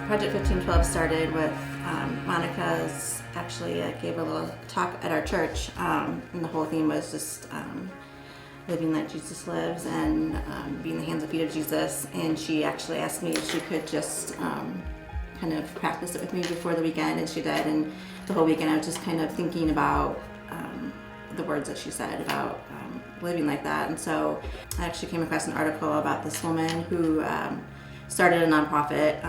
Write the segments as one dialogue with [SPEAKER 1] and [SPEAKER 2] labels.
[SPEAKER 1] Project 1512 started with Monica's actually gave a little talk at our church, and the whole theme was just living like Jesus lives and being the hands and feet of Jesus. And she actually asked me if she could just kind of practice it with me before the weekend, and she did. And the whole weekend I was just kind of thinking about the words that she said about living like that. And so I actually came across an article about this woman who started a nonprofit.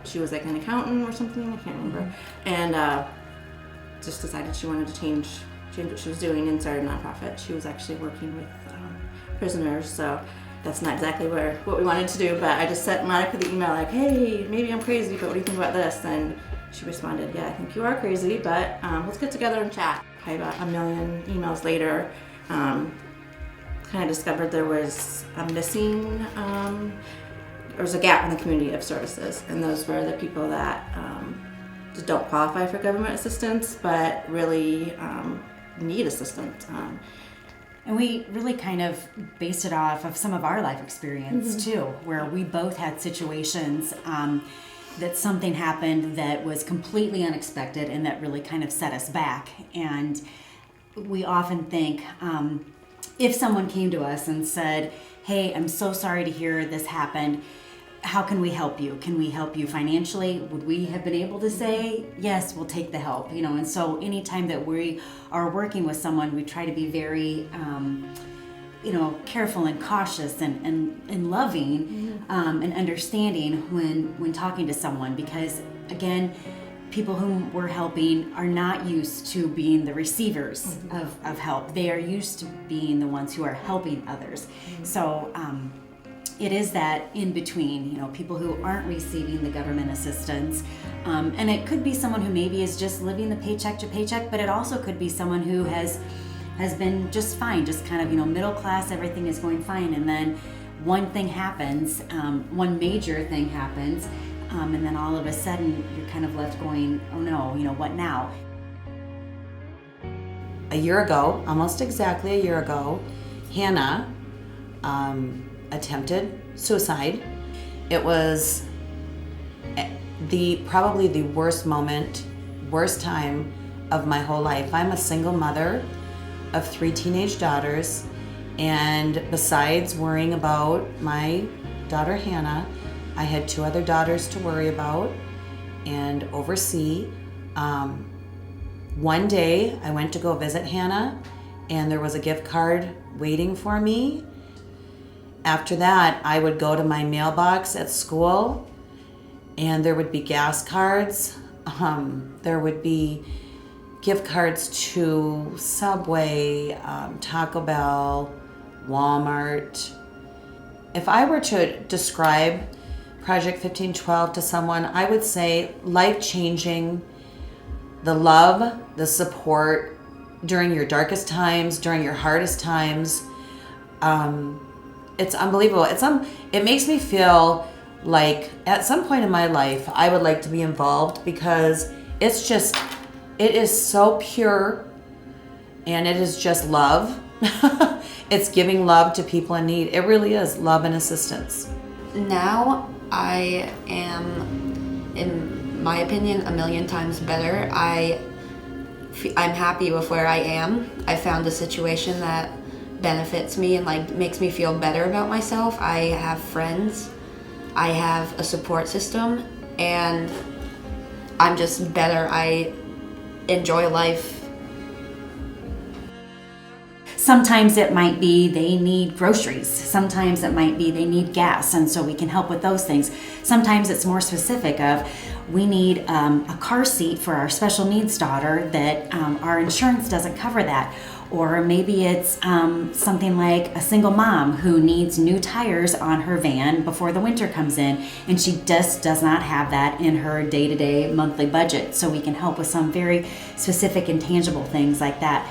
[SPEAKER 1] She was like an accountant or something, I can't remember, and just decided she wanted to change what she was doing and started a nonprofit. She was actually working with prisoners, so that's not exactly what we wanted to do, but I just sent Monica the email like, hey, maybe I'm crazy, but what do you think about this? And she responded, yeah, I think you are crazy, but let's get together and chat. Probably about a million emails later, kind of discovered there was a missing, there was a gap in the community of services, and those were the people that just don't qualify for government assistance, but really need assistance.
[SPEAKER 2] And we really kind of based it off of some of our life experience too, where we both had situations that something happened that was completely unexpected and that really kind of set us back. And we often think if someone came to us and said, hey, I'm so sorry to hear this happened, how can we help you? Can we help you financially? Would we have been able to say, yes, we'll take the help, you know? And so anytime that we are working with someone, we try to be very, careful and cautious and loving and understanding when talking to someone, because again, people whom we're helping are not used to being the receivers of help. They are used to being the ones who are helping others. So, it is that in between, people who aren't receiving the government assistance. And it could be someone who maybe is just living the paycheck to paycheck, but it also could be someone who has been just fine, just kind of, middle class, everything is going fine. And then one thing happens, one major thing happens, and then all of a sudden you're kind of left going, oh no, what now?
[SPEAKER 3] A year ago, almost exactly a year ago, Hannah, attempted suicide. It was probably the worst time of my whole life. I'm a single mother of 3 teenage daughters, and besides worrying about my daughter Hannah, I had 2 other daughters to worry about and oversee. One day I went to go visit Hannah, and there was a gift card waiting for me. After that, I would go to my mailbox at school, and there would be gas cards. There would be gift cards to Subway, Taco Bell, Walmart. If I were to describe Project 1512 to someone, I would say life-changing, the love, the support during your darkest times, during your hardest times. It's unbelievable. It makes me feel like at some point in my life, I would like to be involved, because it is so pure, and it is just love. It's giving love to people in need. It really is love and assistance.
[SPEAKER 4] Now I am, in my opinion, a million times better. I'm happy with where I am. I found a situation that benefits me and makes me feel better about myself. I have friends, I have a support system, and I'm just better. I enjoy life.
[SPEAKER 2] Sometimes it might be they need groceries. Sometimes it might be they need gas, and so we can help with those things. Sometimes it's more specific of we need a car seat for our special needs daughter that our insurance doesn't cover that. Or maybe it's something like a single mom who needs new tires on her van before the winter comes in, and she just does not have that in her day-to-day monthly budget. So we can help with some very specific and tangible things like that.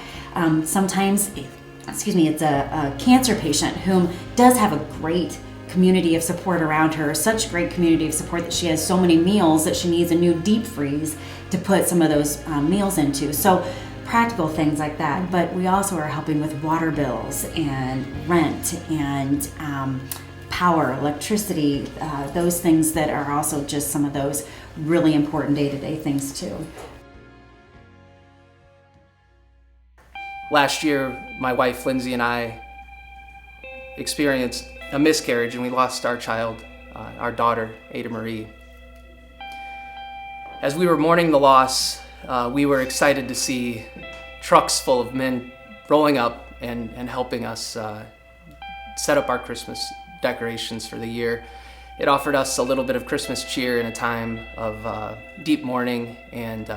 [SPEAKER 2] Sometimes, it's a cancer patient whom does have a great community of support around her, such great community of support that she has so many meals that she needs a new deep freeze to put some of those meals into. So practical things like that. But we also are helping with water bills and rent and power, electricity, those things that are also just some of those really important day-to-day things too.
[SPEAKER 5] Last year, my wife Lindsay and I experienced a miscarriage, and we lost our child, our daughter, Ada Marie. As we were mourning the loss, we were excited to see trucks full of men rolling up and helping us set up our Christmas decorations for the year. It offered us a little bit of Christmas cheer in a time of deep mourning, and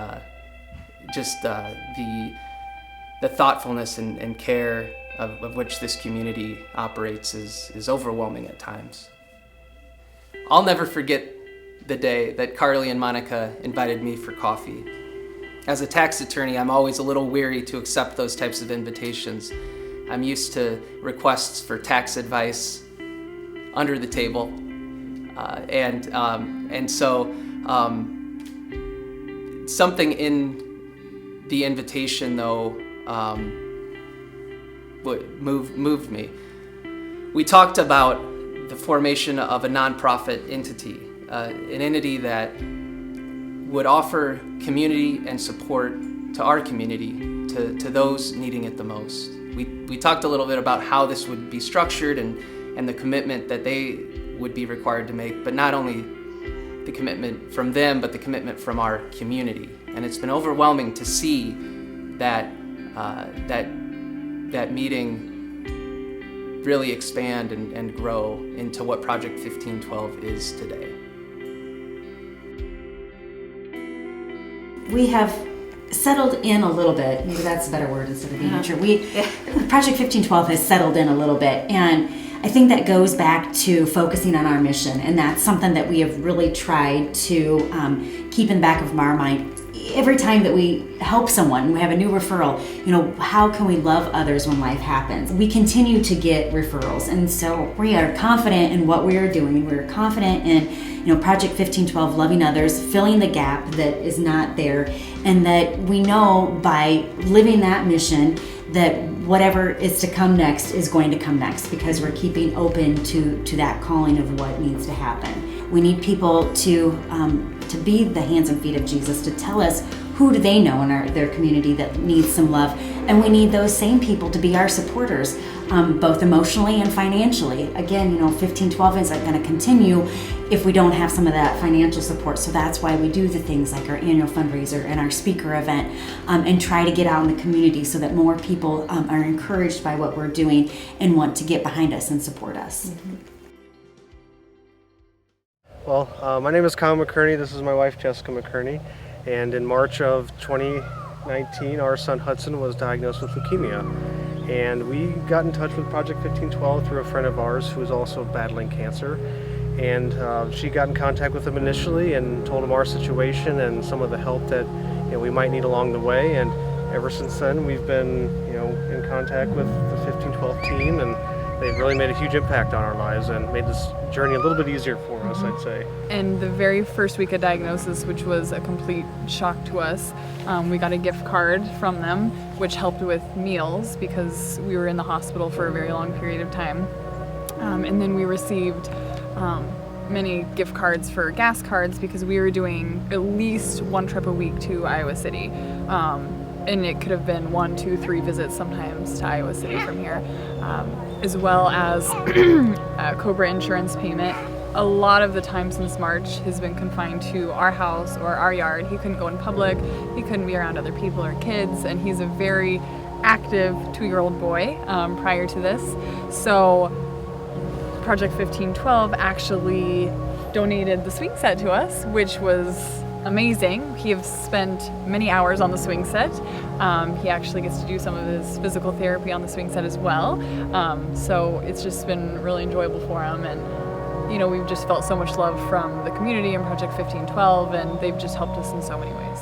[SPEAKER 5] just the thoughtfulness and care of which this community operates is overwhelming at times. I'll never forget the day that Carly and Monica invited me for coffee. As a tax attorney, I'm always a little weary to accept those types of invitations. I'm used to requests for tax advice under the table, and so something in the invitation, though, moved me. We talked about the formation of a nonprofit entity, an entity that would offer community and support to our community, to those needing it the most. We talked a little bit about how this would be structured and the commitment that they would be required to make, but not only the commitment from them, but the commitment from our community. And it's been overwhelming to see that meeting really expand and grow into what Project 1512 is today.
[SPEAKER 2] We have settled in a little bit. Maybe that's a better word instead of being mature. Project 1512 has settled in a little bit, and I think that goes back to focusing on our mission, and that's something that we have really tried to keep in the back of our mind. Every time that we help someone, we have a new referral, how can we love others when life happens? We continue to get referrals, and so we are confident in what we are doing. We're confident in Project 1512, loving others, filling the gap that is not there, and that we know by living that mission that whatever is to come next is going to come next, because we're keeping open to that calling of what needs to happen. We need people to be the hands and feet of Jesus, to tell us who do they know in their community that needs some love, and we need those same people to be our supporters, both emotionally and financially. Again, 1512 isn't going to continue if we don't have some of that financial support, so that's why we do the things like our annual fundraiser and our speaker event, and try to get out in the community so that more people are encouraged by what we're doing and want to get behind us and support us.
[SPEAKER 6] Mm-hmm. Well, my name is Kyle McCurney. This is my wife, Jessica McCurney. And in March of 2019, our son Hudson was diagnosed with leukemia. And we got in touch with Project 1512 through a friend of ours who is also battling cancer. And she got in contact with him initially and told him our situation and some of the help that we might need along the way. And ever since then, we've been in contact with the 1512 team, and they've really made a huge impact on our lives and made this journey a little bit easier for us, I'd say.
[SPEAKER 7] And the very first week of diagnosis, which was a complete shock to us, we got a gift card from them, which helped with meals because we were in the hospital for a very long period of time. And then we received many gift cards for gas cards because we were doing at least one trip a week to Iowa City. And it could have been 1, 2, 3 visits sometimes to Iowa City from here, as well as COBRA insurance payment. A lot of the time since March has been confined to our house or our yard. He couldn't go in public, he couldn't be around other people or kids, and he's a very active 2-year-old boy prior to this. So Project 1512 actually donated the swing set to us, which was amazing. He has spent many hours on the swing set. He actually gets to do some of his physical therapy on the swing set as well. So it's just been really enjoyable for him, and we've just felt so much love from the community and Project 1512, and they've just helped us in so many ways.